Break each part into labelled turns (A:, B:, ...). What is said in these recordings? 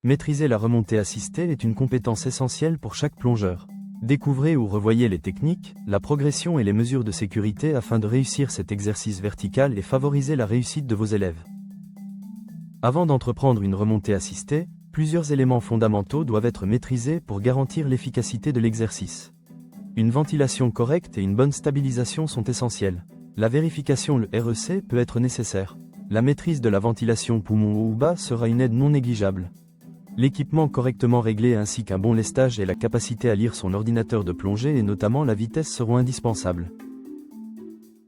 A: Maîtriser la remontée assistée est une compétence essentielle pour chaque plongeur. Découvrez ou revoyez les techniques, la progression et les mesures de sécurité afin de réussir cet exercice vertical et favoriser la réussite de vos élèves. Avant d'entreprendre une remontée assistée, plusieurs éléments fondamentaux doivent être maîtrisés pour garantir l'efficacité de l'exercice. Une ventilation correcte et une bonne stabilisation sont essentielles. La vérification, le REC, peut être nécessaire. La maîtrise de la ventilation poumon haut ou bas sera une aide non négligeable. L'équipement correctement réglé ainsi qu'un bon lestage et la capacité à lire son ordinateur de plongée et notamment la vitesse seront indispensables.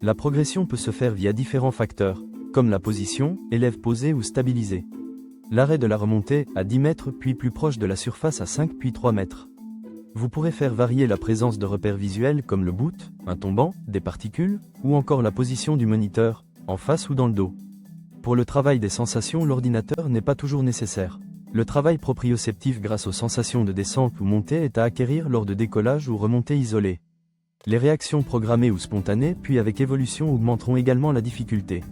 A: La progression peut se faire via différents facteurs, comme la position, élève posé ou stabilisé. L'arrêt de la remontée, à 10 mètres puis plus proche de la surface à 5 puis 3 mètres. Vous pourrez faire varier la présence de repères visuels comme le boot, un tombant, des particules, ou encore la position du moniteur, en face ou dans le dos. Pour le travail des sensations, l'ordinateur n'est pas toujours nécessaire. Le travail proprioceptif grâce aux sensations de descente ou montée est à acquérir lors de décollage ou remontée isolée. Les réactions programmées ou spontanées puis avec évolution augmenteront également la difficulté.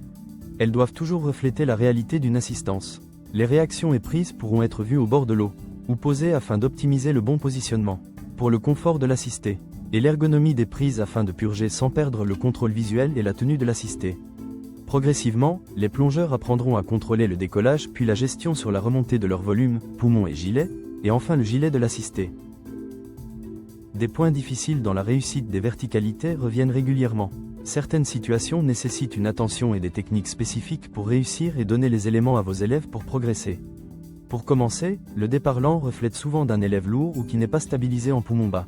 A: Elles doivent toujours refléter la réalité d'une assistance. Les réactions et prises pourront être vues au bord de l'eau, ou posées afin d'optimiser le bon positionnement, pour le confort de l'assisté, et l'ergonomie des prises afin de purger sans perdre le contrôle visuel et la tenue de l'assisté. Progressivement, les plongeurs apprendront à contrôler le décollage puis la gestion sur la remontée de leur volume, poumon et gilet, et enfin le gilet de l'assisté. Des points difficiles dans la réussite des verticalités reviennent régulièrement. Certaines situations nécessitent une attention et des techniques spécifiques pour réussir et donner les éléments à vos élèves pour progresser. Pour commencer, le départ lent reflète souvent d'un élève lourd ou qui n'est pas stabilisé en poumon bas.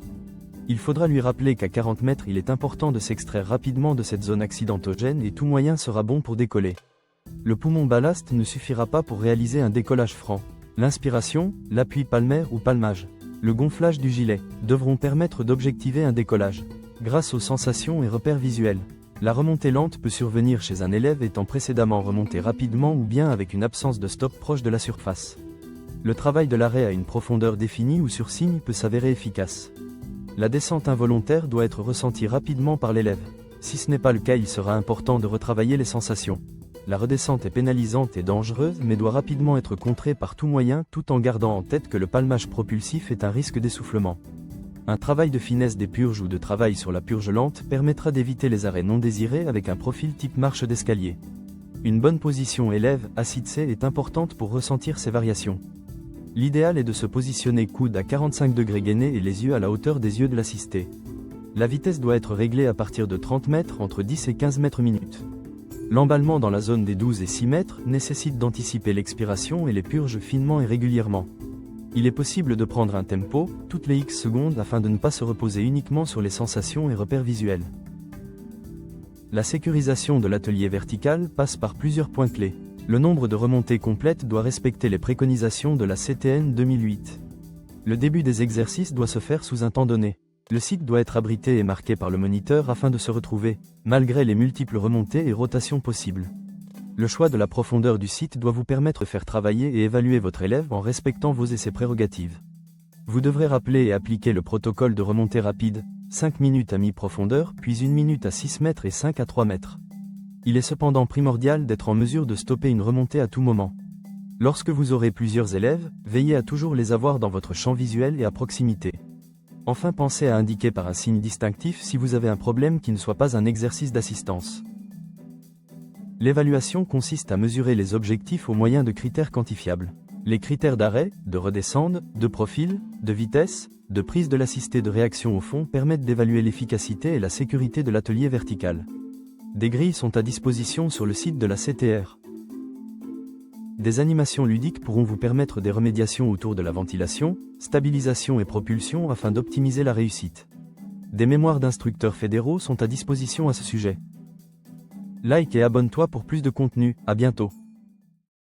A: Il faudra lui rappeler qu'à 40 mètres il est important de s'extraire rapidement de cette zone accidentogène et tout moyen sera bon pour décoller. Le poumon ballast ne suffira pas pour réaliser un décollage franc. L'inspiration, l'appui palmaire ou palmage, le gonflage du gilet, devront permettre d'objectiver un décollage. Grâce aux sensations et repères visuels. La remontée lente peut survenir chez un élève étant précédemment remonté rapidement ou bien avec une absence de stop proche de la surface. Le travail de l'arrêt à une profondeur définie ou sur signe peut s'avérer efficace. La descente involontaire doit être ressentie rapidement par l'élève. Si ce n'est pas le cas, il sera important de retravailler les sensations. La redescente est pénalisante et dangereuse mais doit rapidement être contrée par tout moyen tout en gardant en tête que le palmage propulsif est un risque d'essoufflement. Un travail de finesse des purges ou de travail sur la purge lente permettra d'éviter les arrêts non désirés avec un profil type marche d'escalier. Une bonne position élève, acide C est importante pour ressentir ces variations. L'idéal est de se positionner coude à 45 degrés gainé et les yeux à la hauteur des yeux de l'assisté. La vitesse doit être réglée à partir de 30 mètres entre 10 et 15 mètres minutes. L'emballement dans la zone des 12 et 6 mètres nécessite d'anticiper l'expiration et les purges finement et régulièrement. Il est possible de prendre un tempo, toutes les X secondes afin de ne pas se reposer uniquement sur les sensations et repères visuels. La sécurisation de l'atelier vertical passe par plusieurs points clés. Le nombre de remontées complètes doit respecter les préconisations de la CTN 2008. Le début des exercices doit se faire sous un temps donné. Le site doit être abrité et marqué par le moniteur afin de se retrouver, malgré les multiples remontées et rotations possibles. Le choix de la profondeur du site doit vous permettre de faire travailler et évaluer votre élève en respectant vos et ses prérogatives. Vous devrez rappeler et appliquer le protocole de remontée rapide, 5 minutes à mi-profondeur, puis 1 minute à 6 mètres et 5 à 3 mètres. Il est cependant primordial d'être en mesure de stopper une remontée à tout moment. Lorsque vous aurez plusieurs élèves, veillez à toujours les avoir dans votre champ visuel et à proximité. Enfin, pensez à indiquer par un signe distinctif si vous avez un problème qui ne soit pas un exercice d'assistance. L'évaluation consiste à mesurer les objectifs au moyen de critères quantifiables. Les critères d'arrêt, de redescente, de profil, de vitesse, de prise de l'assisté de réaction au fond permettent d'évaluer l'efficacité et la sécurité de l'atelier vertical. Des grilles sont à disposition sur le site de la CTR. Des animations ludiques pourront vous permettre des remédiations autour de la ventilation, stabilisation et propulsion afin d'optimiser la réussite. Des mémoires d'instructeurs fédéraux sont à disposition à ce sujet. Like et abonne-toi pour plus de contenu, à bientôt.